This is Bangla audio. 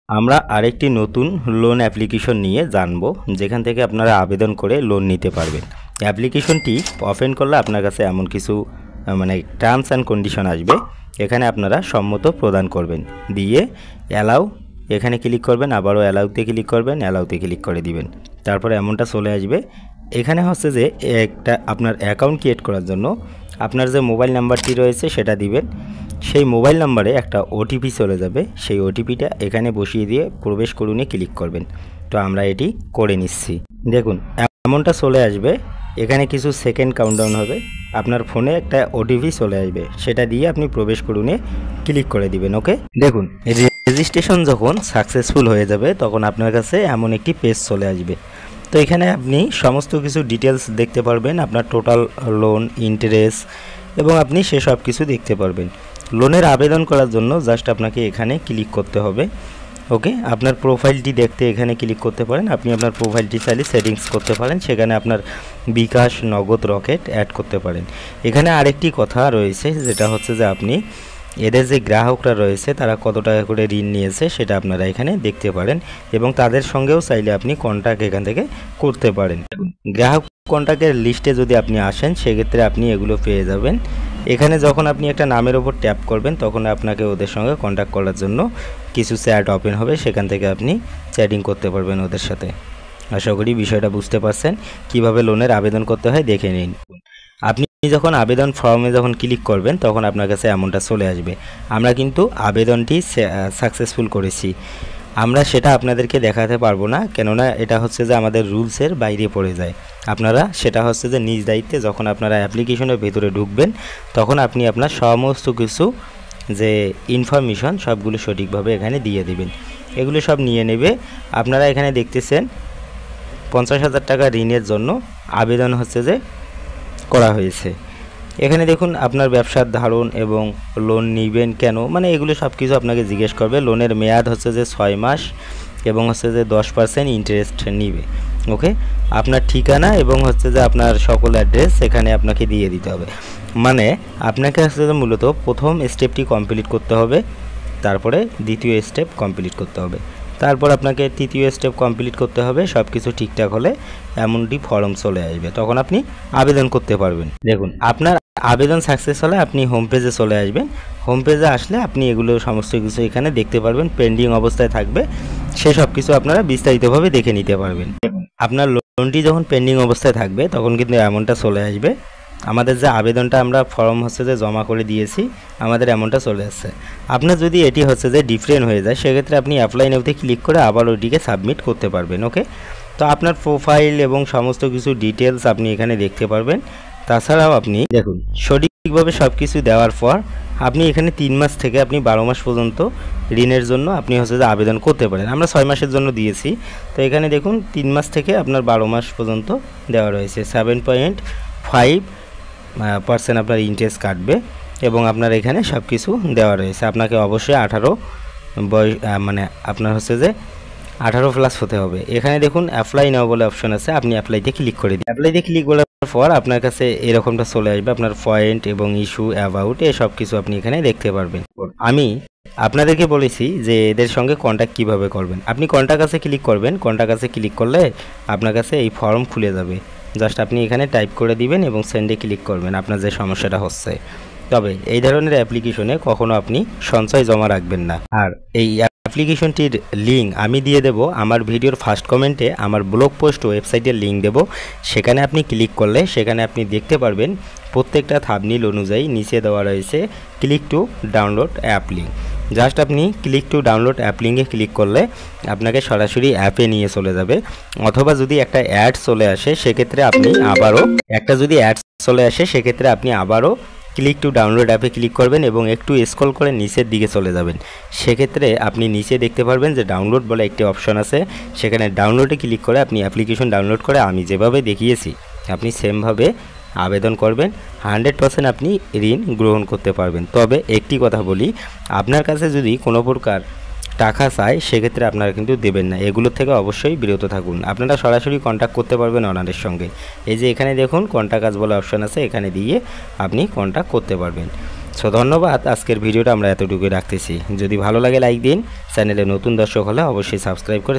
আমরা আরেকটি নতুন লোন অ্যাপ্লিকেশন নিয়ে জানবো, যেখান থেকে আপনারা আবেদন করে লোন নিতে পারবেন। অ্যাপ্লিকেশনটি ওপেন করলে আপনার কাছে এমন কিছু টার্মস অ্যান্ড কন্ডিশন আসবে। এখানে আপনারা সম্মত প্রদান করবেন, দিয়ে অ্যালাউ এখানে ক্লিক করবেন, আবারও অ্যালাউতে ক্লিক করবেন, অ্যালাউতে ক্লিক করে দিবেন। তারপরে এমনটা চলে আসবে। এখানে হচ্ছে যে একটা আপনার অ্যাকাউন্ট ক্রিয়েট করার জন্য আপনার যে মোবাইল নাম্বারটি রয়েছে সেটা দিবেন। সেই মোবাইল নাম্বারে একটা ওটিপি চলে যাবে, সেই ওটিপিটা এখানে বসিয়ে দিয়ে প্রবেশ করুনে ক্লিক করবেন। তো আমরা এটি করে নিচ্ছি। দেখুন এমনটা চলে আসবে। এখানে কিছু সেকেন্ড কাউন্টডাউন হবে, আপনার ফোনে একটা ওটিপি চলে আসবে, সেটা দিয়ে আপনি প্রবেশ করুনে ক্লিক করে দিবেন। ওকে, দেখুন রেজিস্ট্রেশন যখন সাকসেসফুল হয়ে যাবে তখন আপনার কাছে এমন একটি পেজ চলে আসবে। তো এখানে আপনি সমস্ত কিছু ডিটেলস দেখতে পারবেন, আপনার টোটাল লোন, ইন্টারেস্ট এবং আপনি সেসব কিছু দেখতে পারবেন। লোনের আবেদন করার জন্য জাস্ট আপনাকে এখানে ক্লিক করতে হবে। ওকে, আপনার প্রোফাইলটি দেখতে এখানে ক্লিক করতে পারেন। আপনি আপনার প্রোফাইলটি চাইলে সেটিংস করতে পারেন, সেখানে আপনার বিকাশ, নগদ, রকেট অ্যাড করতে পারেন। এখানে আরেকটি কথা রয়েছে, যেটা হচ্ছে যে আপনি এদের যে গ্রাহকরা রয়েছে তারা কত টাকা করে ঋণ নিয়েছে সেটা আপনারা এখানে দেখতে পারেন, এবং তাদের সঙ্গেও চাইলে আপনি কন্ট্যাক্ট এখান থেকে করতে পারেন। গ্রাহক কন্ট্যাক্টের লিস্টে যদি আপনি আসেন সেক্ষেত্রে আপনি এগুলো পেয়ে যাবেন। এখানে যখন আপনি একটা নামের ওপর ট্যাপ করবেন তখন আপনাকে ওদের সঙ্গে কন্ট্যাক্ট করার জন্য কিছু চ্যাট ওপেন হবে, সেখান থেকে আপনি চ্যাটিং করতে পারবেন ওদের সাথে। আশা করি বিষয়টা বুঝতে পারছেন। কিভাবে লোনের আবেদন করতে হয় দেখে নিন। আপনি যখন আবেদন ফর্মে যখন ক্লিক করবেন তখন আপনার কাছে এমনটা চলে আসবে। আমরা কিন্তু আবেদনটি সাকসেসফুল করেছি, আমরা সেটা আপনাদেরকে দেখাতে পারবো না, কেননা এটা হচ্ছে যে আমাদের রুলসের বাইরে পড়ে যায়। আপনারা সেটা হচ্ছে যে নিজ দায়িত্বে যখন আপনারা অ্যাপ্লিকেশনের ভেতরে ঢুকবেন তখন আপনি আপনার সমস্ত কিছু যে ইনফরমেশন সবগুলো সঠিকভাবে এখানে দিয়ে দেবেন। এগুলো সব নিয়ে নেবে। আপনারা এখানে দেখতেছেন 50,000 টাকা ঋণের জন্য আবেদন হচ্ছে যে করা হয়েছে। এখানে দেখুন আপনার ব্যবসার ধারণ এবং লোন নেবেন কেন, এগুলো সব কিছু আপনাকে জিজ্ঞেস করবে। লোনের মেয়াদ হচ্ছে যে 6 মাস এবং হচ্ছে যে 10% ইন্টারেস্ট নিবে। ওকে, আপনার ঠিকানা এবং হচ্ছে যে আপনার সকল অ্যাড্রেস এখানে আপনাকে দিয়ে দিতে হবে। আপনাকে হচ্ছে যে মূলত প্রথম স্টেপটি কমপ্লিট করতে হবে, তারপরে দ্বিতীয় স্টেপ কমপ্লিট করতে হবে, তারপর আপনাকে তৃতীয় স্টেপ কমপ্লিট করতে হবে। সব কিছু ঠিকঠাক হলে এমনটি ফর্ম চলে আসবে, তখন আপনি আবেদন করতে পারবেন। দেখুন আপনার আবেদন সাকসেস হলে আপনি হোম পেজে চলে আসবেন। হোম পেজে আসলে আপনি এগুলো সমস্ত কিছু এখানে দেখতে পারবেন, পেন্ডিং অবস্থায় থাকবে, সেসব কিছু আপনারা বিস্তারিতভাবে দেখে নিতে পারবেন। আপনার লোনটি যখন পেন্ডিং অবস্থায় থাকবে তখন কিন্তু এমনটা চলে আসবে। আমাদের যে আবেদনটা আমরা ফর্ম হচ্ছে যে জমা করে দিয়েছি, আমাদের এমনটা চলে আসছে। আপনার যদি এটি হচ্ছে যে ডিফারেন্ট হয়ে যায় সেক্ষেত্রে আপনি অ্যাপ্লাই নাওতে ক্লিক করে আবার ওইটিকে সাবমিট করতে পারবেন। ওকে, তো আপনার প্রোফাইল এবং সমস্ত কিছু ডিটেলস আপনি এখানে দেখতে পারবেন। তাছাড়াও আপনি দেখুন সঠিকভাবে সব কিছু দেওয়ার পর আপনি এখানে 3 মাস থেকে আপনি 12 মাস পর্যন্ত ঋণের জন্য আপনি হচ্ছে যে আবেদন করতে পারেন। আমরা 6 মাসের জন্য দিয়েছি, তো এখানে দেখুন 3 মাস থেকে আপনার 12 মাস পর্যন্ত দেওয়া রয়েছে। 7.5% আপনার ইন্টারেস্ট কাটবে এবং আপনার এখানে সব কিছু দেওয়া রয়েছে। আপনাকে অবশ্যই 18 বয়স আপনার হচ্ছে যে 18+ হতে হবে। এখানে দেখুন অ্যাপ্লাই নাও বলে অপশন আছে, আপনি অ্যাপ্লাইতে ক্লিক করে দিন। অ্যাপ্লাইতে ক্লিক করার পর আপনার কাছে এরকমটা চলে আসবে, আপনার পয়েন্ট এবং ইস্যু, অ্যাবাউট সব কিছু আপনি এখানে দেখতে পারবেন। আমি আপনাদেরকে বলেছি যে এদের সঙ্গে কন্ট্যাক্ট কিভাবে করবেন। আপনি কন্ট্যাক্ট কাছে ক্লিক করবেন, কন্ট্যাক্ট কাছে ক্লিক করলে আপনার কাছে এই ফর্ম খুলে যাবে। জাস্ট আপনি এখানে টাইপ করে দিবেন এবং সেন্ডে ক্লিক করবেন আপনার যে সমস্যাটা হচ্ছে। তবে এই ধরনের অ্যাপ্লিকেশনে কখনো আপনি সঞ্চয় জমা রাখবেন না। আর এই অ্যাপ্লিকেশনটির লিঙ্ক আমি দিয়ে দেব আমার ভিডিওর ফার্স্ট কমেন্টে, আমার ব্লগ পোস্ট ওয়েবসাইটের লিঙ্ক দেব। সেখানে আপনি ক্লিক করলে সেখানে আপনি দেখতে পারবেন প্রত্যেকটা থাম্বনেল অনুযায়ী নিচে দেওয়া রয়েছে click to download app link. Just আপনি ক্লিক টু ডাউনলোড অ্যাপ লিঙ্কে ক্লিক করলে আপনাকে সরাসরি অ্যাপে নিয়ে চলে যাবে। অথবা যদি একটা অ্যাড চলে আসে সেক্ষেত্রে আপনি আবারও ক্লিক টু ডাউনলোড অ্যাপে ক্লিক করবেন এবং একটু স্ক্রল করে নিচের দিকে চলে যাবেন। সেক্ষেত্রে আপনি নিচে দেখতে পারবেন যে ডাউনলোড বলে একটি অপশন আছে, সেখানে ডাউনলোডে ক্লিক করে আপনি অ্যাপ্লিকেশন ডাউনলোড করে আমি যেভাবে দেখিয়েছি আপনি সেমভাবে আবেদন করবেন। 100% আপনি ঋণ গ্রহণ করতে পারবেন। তবে একটি কথা বলি, আপনার কাছে যদি কোনো প্রকার টাকা চায় সেক্ষেত্রে আপনারা কিন্তু দেবেন না, এগুলোর থেকে অবশ্যই বিরত থাকুন। আপনারা সরাসরি কন্ট্যাক্ট করতে পারবেন ওনাদের সঙ্গে। এই যে এখানে দেখুন কন্ট্যাক্ট আস বলে অপশন আছে, এখানে দিয়ে আপনি কন্ট্যাক্ট করতে পারবেন। সো ধন্যবাদ, আজকের ভিডিওটা আমরা এতটুকুই রাখতেছি। যদি ভালো লাগে লাইক দিন, চ্যানেলে নতুন দর্শক হলে অবশ্যই সাবস্ক্রাইব করে